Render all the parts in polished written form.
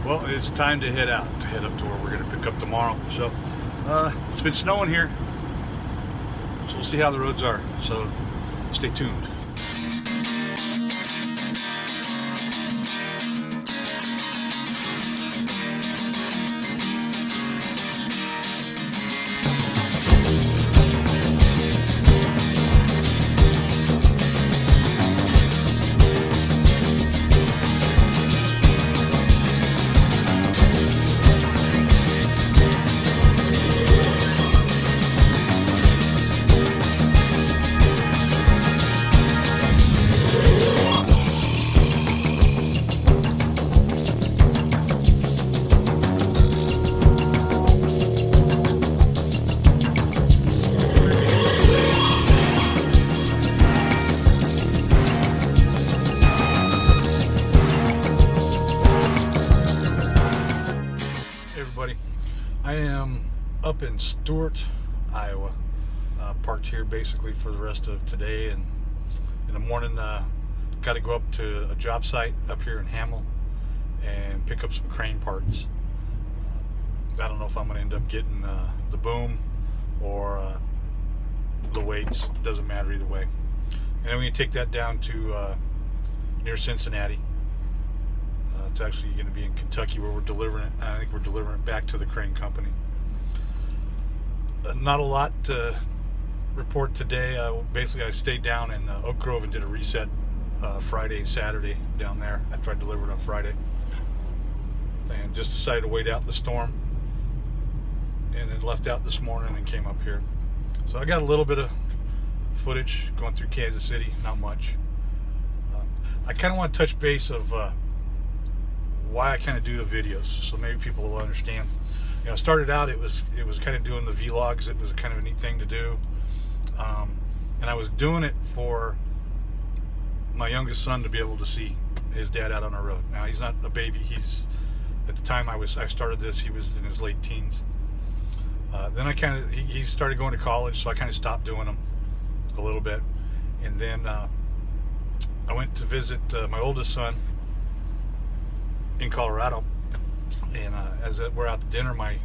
Well, it's time to head out, to head up to where we're going to pick up tomorrow. So, it's been snowing here, so we'll see how the roads are. So, stay tuned. Everybody, I am up in Stuart, Iowa, parked here basically for the rest of today, and in the morning got to go up to a job site up here in Hamel and pick up some crane parts. I don't know if I'm going to end up getting the boom or the weights. Doesn't matter either way. And then we're going to take that down to near Cincinnati. It's actually going to be in Kentucky where we're delivering it. I think we're delivering it back to the crane company. Not a lot to report today. Basically, I stayed down in Oak Grove and did a reset Friday and Saturday down there after I delivered on Friday. And just decided to wait out the storm. And then left out this morning and came up here. So I got a little bit of footage going through Kansas City, not much. I kind of want to touch base of why I kind of do the videos, so maybe people will understand. You know, started out it was kind of doing the vlogs. It was kind of a neat thing to do, and I was doing it for my youngest son to be able to see his dad out on the road. Now he's not a baby. He's, at the time I started this, he was in his late teens. Then he started going to college, so I kind of stopped doing them a little bit, and then I went to visit my oldest son in Colorado, and as we're out to dinner, my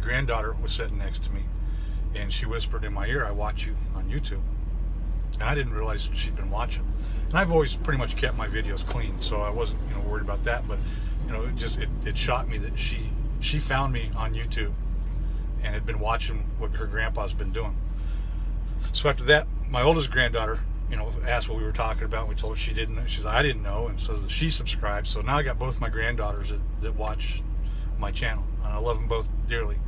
granddaughter was sitting next to me, and she whispered in my ear, "I watch you on YouTube," and I didn't realize she'd been watching. And I've always pretty much kept my videos clean, so I wasn't worried about that. But it shocked me that she found me on YouTube and had been watching what her grandpa's been doing. So after that, my oldest granddaughter asked what we were talking about, and we told her she didn't know. She said, "I didn't know," and so she subscribed. So now I got both my granddaughters that watch my channel, and I love them both dearly.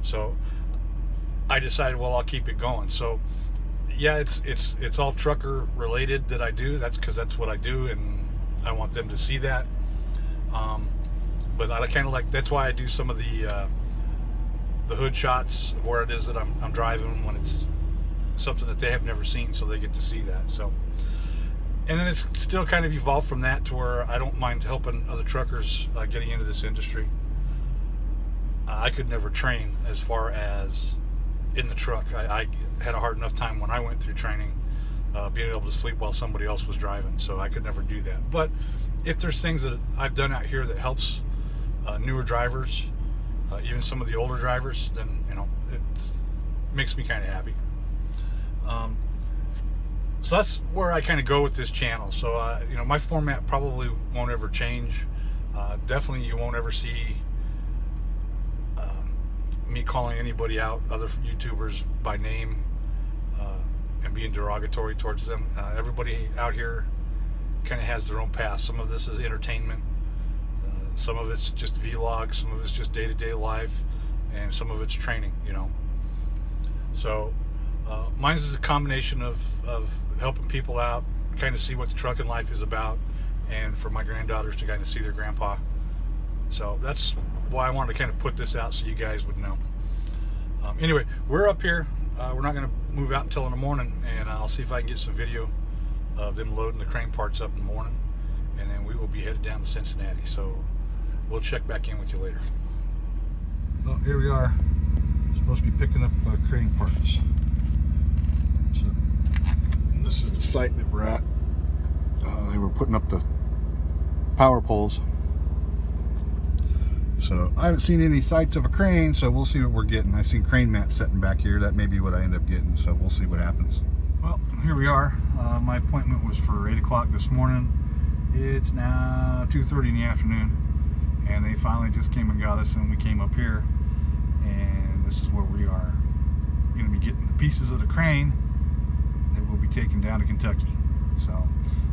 So I decided, well, I'll keep it going. So yeah, it's all trucker related that I do. That's because that's what I do, and I want them to see that. But I kind of like, that's why I do some of the hood shots of where it is that I'm driving when it's something that they have never seen, so they get to see that. So, and then it's still kind of evolved from that to where I don't mind helping other truckers getting into this industry. I could never train as far as in the truck. I had a hard enough time when I went through training being able to sleep while somebody else was driving, so I could never do that. But if there's things that I've done out here that helps newer drivers, even some of the older drivers, then it makes me kind of happy. So that's where I kind of go with this channel. So my format probably won't ever change. Definitely you won't ever see me calling anybody out, other YouTubers, by name and being derogatory towards them. Everybody out here kind of has their own path. Some of this is entertainment, some of it's just vlogs, some of it's just day-to-day life, and some of it's training. So mine is a combination of helping people out, kind of see what the trucking life is about, and for my granddaughters to kind of see their grandpa. So that's why I wanted to kind of put this out so you guys would know. Anyway, we're up here. We're not going to move out until in the morning, and I'll see if I can get some video of them loading the crane parts up in the morning, and then we will be headed down to Cincinnati. So we'll check back in with you later. Well, here we are. Supposed to be picking up crane parts. So this is the site that we're at. They were putting up the power poles. So I haven't seen any sights of a crane, so we'll see what we're getting. I seen crane mats sitting back here. That may be what I end up getting, so we'll see what happens. Well, here we are. My appointment was for 8 o'clock this morning. It's now 2:30 in the afternoon, and they finally just came and got us, and we came up here, and this is where we are going to be getting the pieces of the crane that will be taken down to Kentucky. So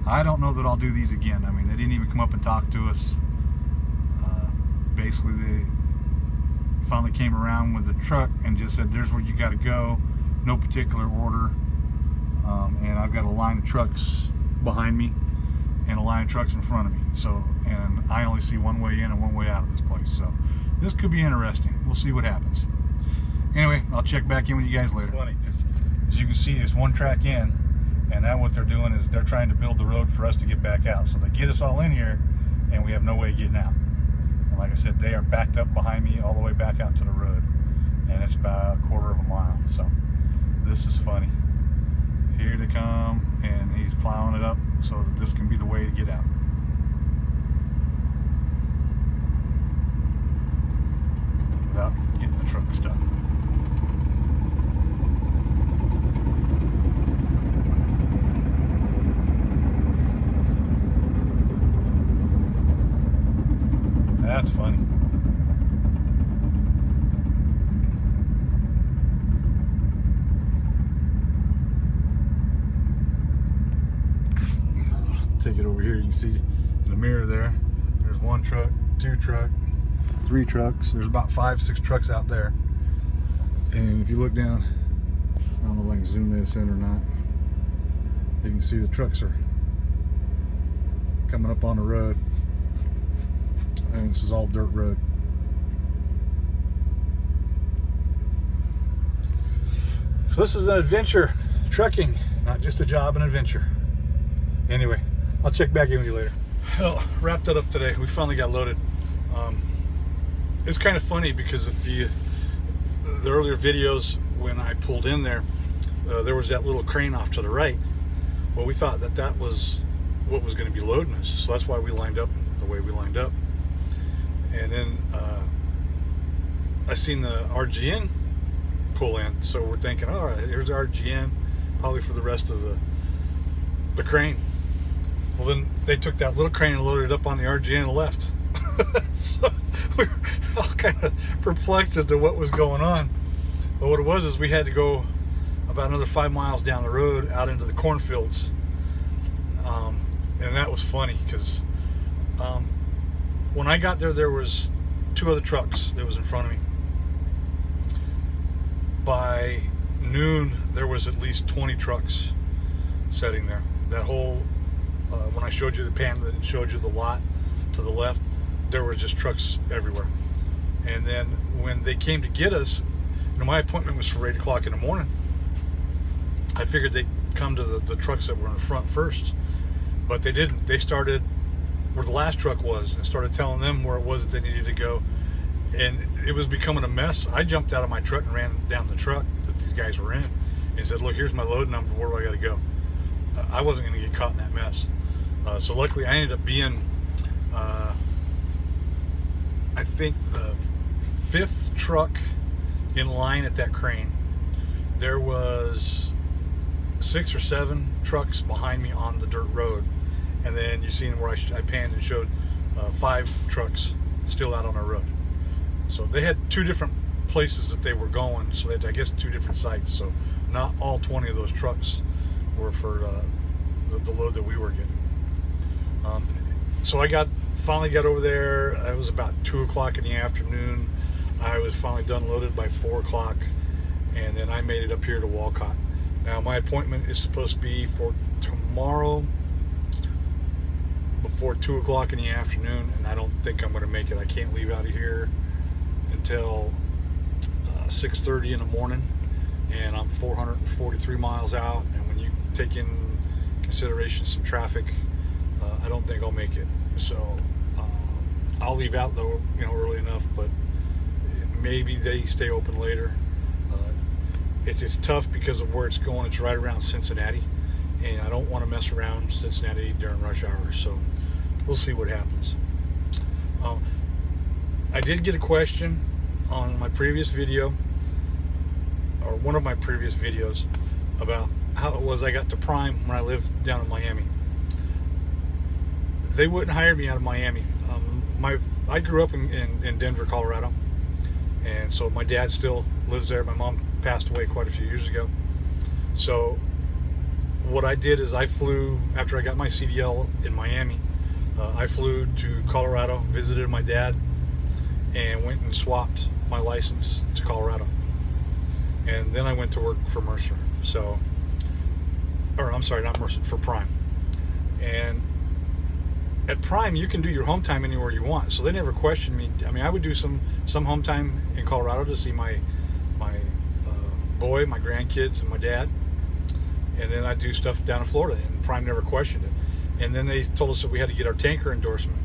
I don't know that I'll do these again. I mean, they didn't even come up and talk to us. Basically, they finally came around with the truck and just said, there's where you got to go, no particular order. And I've got a line of trucks behind me and a line of trucks in front of me. So, and I only see one way in and one way out of this place. So this could be interesting. We'll see what happens. Anyway, I'll check back in with you guys later. Funny, because as you can see, there's one track in, and now what they're doing is they're trying to build the road for us to get back out. So they get us all in here, and we have no way of getting out. And like I said, they are backed up behind me all the way back out to the road, and it's about a quarter of a mile. So this is funny. Here they come, and he's plowing it up so that this can be the way to get out. Without getting the truck stuck. That's funny. Take it over here. You can see in the mirror there, there's one truck, two truck, three trucks. There's about 5, 6 trucks out there. And if you look down, I don't know if I can zoom this in or not, you can see the trucks are coming up on the road. And this is all dirt road. So this is an adventure, trucking, not just a job, an adventure. Anyway, I'll check back in with you later. Well, wrapped that up today. We finally got loaded. It's kind of funny because if you, the earlier videos when I pulled in there, there was that little crane off to the right. Well, we thought that that was what was going to be loading us. So that's why we lined up the way we lined up. And then I seen the RGN pull in, so we're thinking, all right, here's RGN, probably for the rest of the crane. Well, then they took that little crane and loaded it up on the RGN and left. So we were all kind of perplexed as to what was going on. But what it was is we had to go about another 5 miles down the road out into the cornfields, and that was funny because when I got there, there was 2 other trucks that was in front of me. By noon, there was at least 20 trucks sitting there. That whole, when I showed you the pan that showed you the lot to the left, there were just trucks everywhere. And then when they came to get us, you know, my appointment was for 8 o'clock in the morning. I figured they'd come to the trucks that were in the front first, but they didn't. They started where the last truck was and started telling them where it was that they needed to go, and it was becoming a mess. I jumped out of my truck and ran down the truck that these guys were in and said, look, here's my load number, where do I got to go? I wasn't going to get caught in that mess. So luckily I ended up being I think the 5th truck in line at that crane. There was 6 or 7 trucks behind me on the dirt road. And then you seen where I panned and showed 5 trucks still out on our road. So they had 2 different places that they were going, so they had, I guess, 2 different sites. So not all 20 of those trucks were for the load that we were getting. So I finally got over there. It was about 2 o'clock in the afternoon. I was finally done loaded by 4 o'clock, and then I made it up here to Walcott. Now my appointment is supposed to be for tomorrow before 2 o'clock in the afternoon, and I don't think I'm going to make it. I can't leave out of here until 6:30 in the morning, and I'm 443 miles out, and when you take in consideration some traffic, I don't think I'll make it. So I'll leave out though, you know, early enough, but maybe they stay open later. It's tough because of where it's going. It's right around Cincinnati, and I don't want to mess around Cincinnati during rush hour, so we'll see what happens. I did get a question on my previous video, or one of my previous videos, about how it was I got to Prime when I lived down in Miami. They wouldn't hire me out of Miami. I grew up in Denver, Colorado, and so my dad still lives there. My mom passed away quite a few years ago. So what I did is I flew, after I got my CDL in Miami, I flew to Colorado, visited my dad, and went and swapped my license to Colorado. And then I went to work for Mercer. So, or I'm sorry, not Mercer, for Prime. And at Prime, you can do your home time anywhere you want. So they never questioned me. I mean, I would do some home time in Colorado to see my boy, my grandkids, and my dad. And then I'd do stuff down in Florida, and Prime never questioned it. And then they told us that we had to get our tanker endorsement.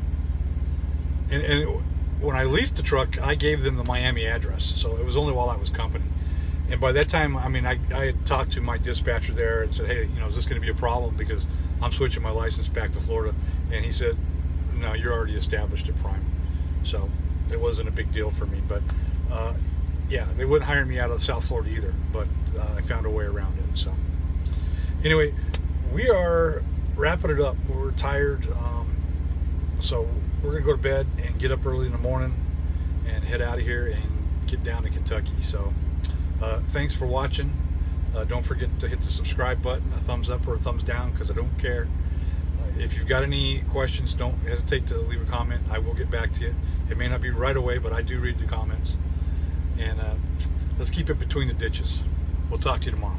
And when I leased the truck, I gave them the Miami address. So it was only while I was company. And by that time, I mean, I had talked to my dispatcher there and said, hey, you know, is this going to be a problem? Because I'm switching my license back to Florida. And he said, no, you're already established at Prime. So it wasn't a big deal for me. But yeah, they wouldn't hire me out of South Florida either. But I found a way around it. So anyway, we are wrapping it up. We're tired. So we're going to go to bed and get up early in the morning and head out of here and get down to Kentucky. So thanks for watching. Don't forget to hit the subscribe button, a thumbs up or a thumbs down, because I don't care. If you've got any questions, don't hesitate to leave a comment. I will get back to you. It may not be right away, but I do read the comments. And let's keep it between the ditches. We'll talk to you tomorrow.